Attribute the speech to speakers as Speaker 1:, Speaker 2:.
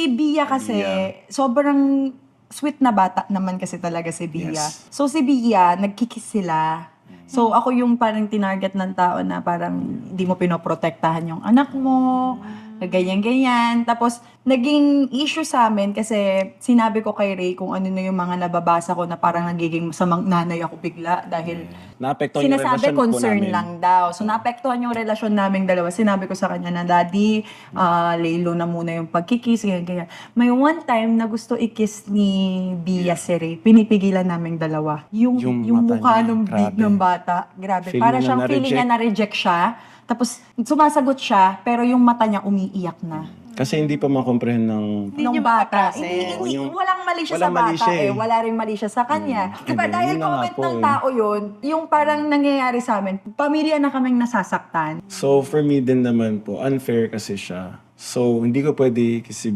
Speaker 1: Si Bia kasi, sobrang sweet na bata naman kasi talaga si Bia.
Speaker 2: Yes.
Speaker 1: So si Bia, nagkikis sila. So ako yung parang tinarget ng tao na parang hindi mo pinoprotektahan yung anak mo, ganyan-ganyan. Tapos naging issue sa amin kasi sinabi ko kay Ray kung ano na yung mga nababasa ko na parang nagiging masamang nanay ako bigla dahil
Speaker 2: Naapektuhan yung
Speaker 1: sinasabi
Speaker 2: relasyon po
Speaker 1: concern
Speaker 2: namin.
Speaker 1: lang daw. So naapektuhan yung relasyon naming dalawa. Sinabi ko sa kanya na, Daddy, laylo na muna yung pagkikis, ganyan. May one time na gusto i-kiss ni Bia si Ray. Pinipigilan naming dalawa. Yung
Speaker 2: mata
Speaker 1: mukha
Speaker 2: niya,
Speaker 1: ng
Speaker 2: grabe.
Speaker 1: bata, grabe.
Speaker 2: Feeling
Speaker 1: Para
Speaker 2: niya
Speaker 1: siyang feeling niya na-reject siya. Tapos sumasagot siya, pero yung mata niya umiiyak na.
Speaker 2: Kasi hindi pa makomprehend ng...
Speaker 1: Nung
Speaker 3: niyo
Speaker 1: bata.
Speaker 3: mapaprocess.
Speaker 1: Walang mali siya
Speaker 2: Walang
Speaker 1: sa
Speaker 2: mali
Speaker 1: bata
Speaker 2: siya eh.
Speaker 1: Wala rin mali siya sa kanya. Diba,
Speaker 2: Yun
Speaker 1: dahil
Speaker 2: na nga
Speaker 1: comment
Speaker 2: po
Speaker 1: ng
Speaker 2: eh.
Speaker 1: tao yun, yung parang nangyayari sa amin, pamilya na kaming nasasaktan.
Speaker 2: So, for me din naman po, unfair kasi siya. So, hindi ko pwede kasi